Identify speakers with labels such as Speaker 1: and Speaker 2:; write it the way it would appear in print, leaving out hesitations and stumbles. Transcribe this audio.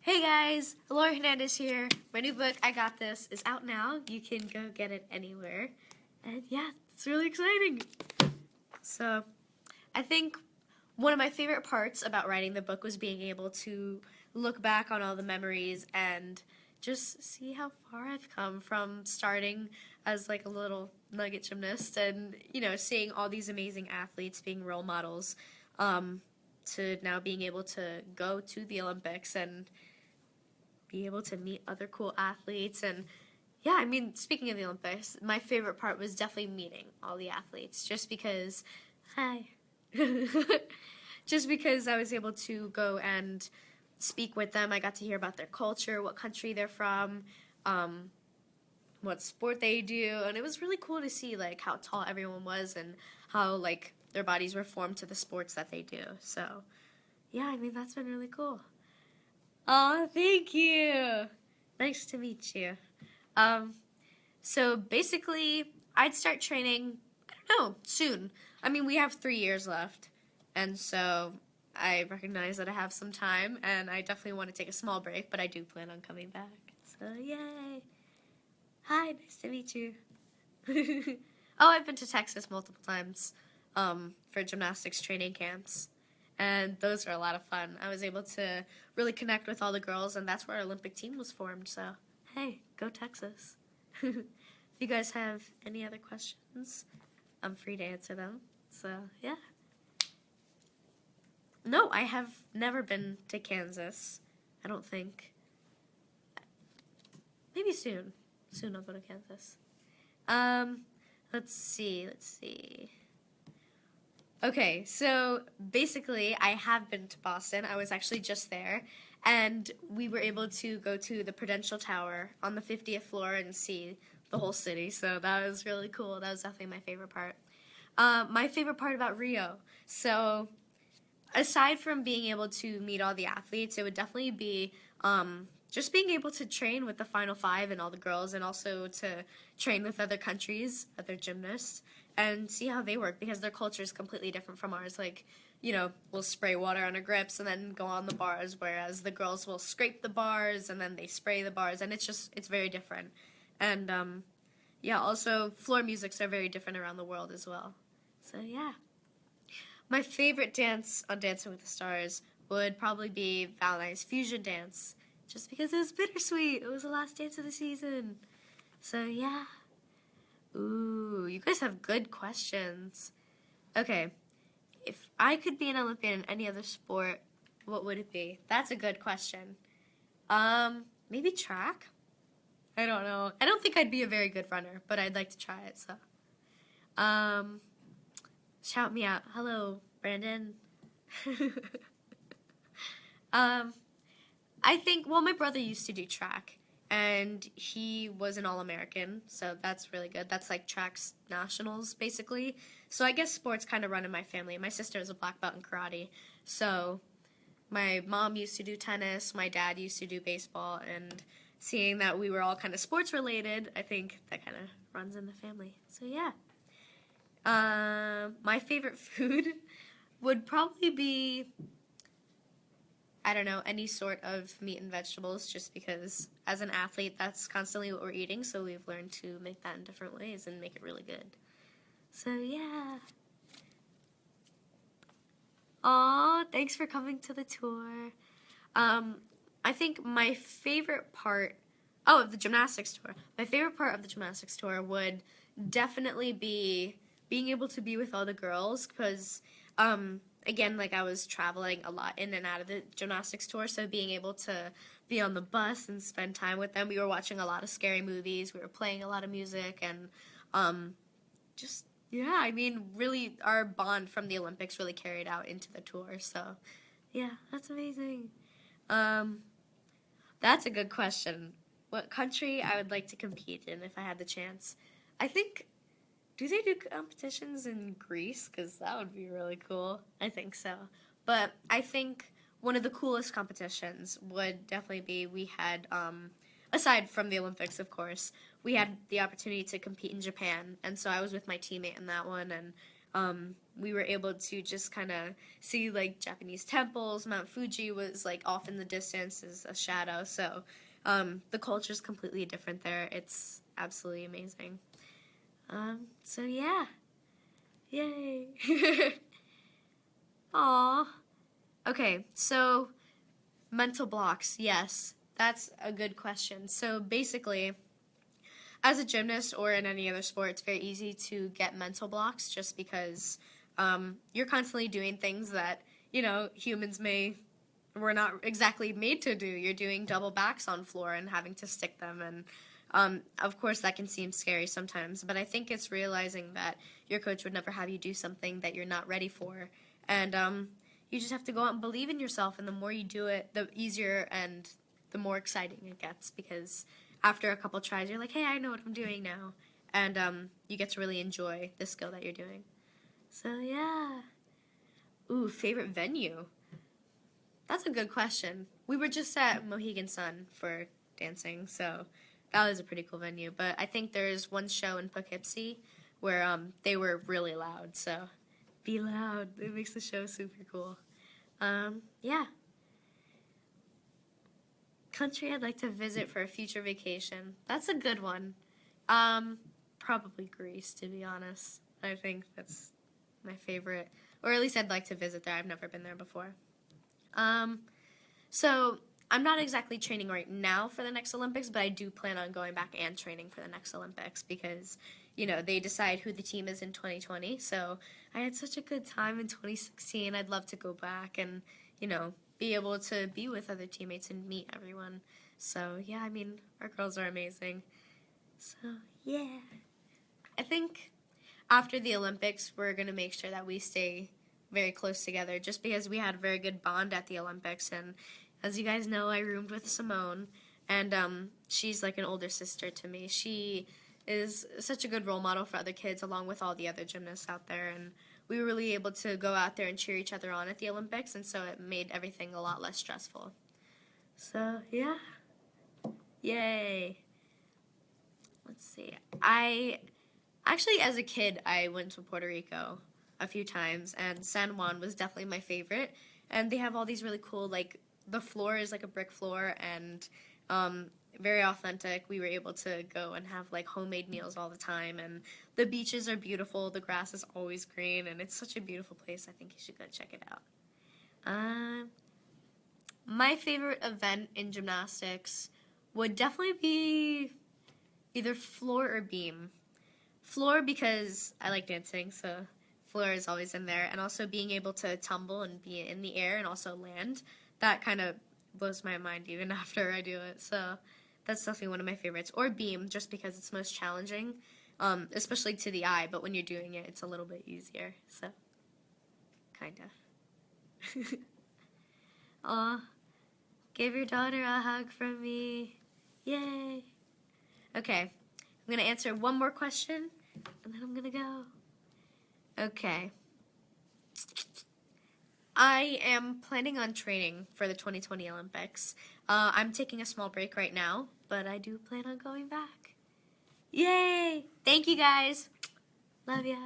Speaker 1: Hey guys, Laurie Hernandez here. My new book, I Got This, is out now. You can go get it anywhere. And yeah, it's really exciting. So, I think one of my favorite parts about writing the book was being able to look back on all the memories and just see how far I've come from starting as like a little nugget gymnast and, seeing all these amazing athletes being role models, to now being able to go to the Olympics and be able to meet other cool athletes. And yeah, speaking of the Olympics, my favorite part was definitely meeting all the athletes just because, hi, just because I was able to go and speak with them. I got to hear about their culture, what country they're from, what sport they do, and it was really cool to see like how tall everyone was and how like their bodies were formed to the sports that they do. So yeah, that's been really cool. Oh, thank you. Nice to meet you. So basically, I'd start training, I don't know, soon. We have 3 years left, and so I recognize that I have some time, and I definitely want to take a small break, but I do plan on coming back. So, yay. Hi, nice to meet you. Oh, I've been to Texas multiple times for gymnastics training camps. And those are a lot of fun. I was able to really connect with all the girls, and that's where our Olympic team was formed. So, hey, go Texas. If you guys have any other questions, I'm free to answer them. So, yeah. No, I have never been to Kansas. I don't think. Maybe soon. Soon I'll go to Kansas. Let's see. Okay, so basically, I have been to Boston. I was actually just there, and we were able to go to the Prudential Tower on the 50th floor and see the whole city, so that was really cool. That was definitely my favorite part. My favorite part about Rio, so aside from being able to meet all the athletes, it would definitely be just being able to train with the Final Five and all the girls, and also to train with other countries, other gymnasts, and see how they work, because their culture is completely different from ours. Like, we'll spray water on our grips and then go on the bars, whereas the girls will scrape the bars and then they spray the bars, and it's very different. And yeah, also floor musics are very different around the world as well. So yeah. My favorite dance on Dancing with the Stars would probably be Valentine's Fusion Dance, just because it was bittersweet. It was the last dance of the season. So yeah. Ooh, you guys have good questions. Okay, if I could be an Olympian in any other sport, what would it be? That's a good question. Maybe track? I don't know. I don't think I'd be a very good runner, but I'd like to try it, so. Shout me out. Hello, Brandon. I think, well, my brother used to do track, and he was an All-American, so that's really good. That's like track's nationals, basically. So I guess sports kind of run in my family. My sister is a black belt in karate, so my mom used to do tennis, my dad used to do baseball, and seeing that we were all kind of sports related, I think that kind of runs in the family. So yeah. My favorite food would probably be, I don't know, any sort of meat and vegetables, just because as an athlete, that's constantly what we're eating, so we've learned to make that in different ways and make it really good. So, yeah. Aw, thanks for coming to the tour. I think my favorite part, of the gymnastics tour. My favorite part of the gymnastics tour would definitely be being able to be with all the girls, because again, like I was traveling a lot in and out of the gymnastics tour, so being able to be on the bus and spend time with them. We were watching a lot of scary movies, we were playing a lot of music, and really our bond from the Olympics really carried out into the tour, so yeah, that's amazing. That's a good question. What country I would like to compete in if I had the chance? I think, do they do competitions in Greece? Because that would be really cool. I think so. But I think one of the coolest competitions would definitely be, we had, aside from the Olympics, of course, we had the opportunity to compete in Japan. And so I was with my teammate in that one, and we were able to just kind of see like Japanese temples. Mount Fuji was like off in the distance as a shadow. So the culture is completely different there. It's absolutely amazing. So yeah, yay. Aw. Okay, so mental blocks. Yes, that's a good question. So basically, as a gymnast or in any other sport, it's very easy to get mental blocks just because you're constantly doing things that, humans were not exactly made to do. You're doing double backs on floor and having to stick them. And of course, that can seem scary sometimes. But I think it's realizing that your coach would never have you do something that you're not ready for. And you just have to go out and believe in yourself. And the more you do it, the easier and the more exciting it gets, because after a couple tries, you're like, hey, I know what I'm doing now. And you get to really enjoy the skill that you're doing. So, yeah. Ooh, favorite venue? That's a good question. We were just at Mohegan Sun for dancing, so that was a pretty cool venue. But I think there's one show in Poughkeepsie where they were really loud, so be loud. It makes the show super cool. Yeah. Country I'd like to visit for a future vacation. That's a good one. Probably Greece, to be honest. I think that's my favorite. Or at least I'd like to visit there. I've never been there before. So I'm not exactly training right now for the next Olympics, but I do plan on going back and training for the next Olympics because, they decide who the team is in 2020. So I had such a good time in 2016. I'd love to go back and, be able to be with other teammates and meet everyone. So, yeah, I mean, our girls are amazing. So, yeah. I think after the Olympics, we're going to make sure that we stay very close together just because we had a very good bond at the Olympics. And as you guys know, I roomed with Simone, and she's like an older sister to me. She is such a good role model for other kids along with all the other gymnasts out there, and we were really able to go out there and cheer each other on at the Olympics, and so it made everything a lot less stressful. So, yeah. Yay. Let's see. Actually, as a kid, I went to Puerto Rico a few times, and San Juan was definitely my favorite. And they have all these really cool, like, the floor is like a brick floor, and very authentic. We were able to go and have, like, homemade meals all the time, and the beaches are beautiful. The grass is always green, and it's such a beautiful place. I think you should go check it out. My favorite event in gymnastics would definitely be either floor or beam. Floor because I like dancing, so floor is always in there, and also being able to tumble and be in the air and also land, that kind of blows my mind even after I do it. So that's definitely one of my favorites. Or beam, just because it's most challenging, especially to the eye, but when you're doing it, it's a little bit easier. So, kind of. Aw, give your daughter a hug from me. Yay. Okay, I'm going to answer one more question, and then I'm going to go. Okay. I am planning on training for the 2020 Olympics. I'm taking a small break right now, but I do plan on going back. Yay! Thank you, guys. Love ya.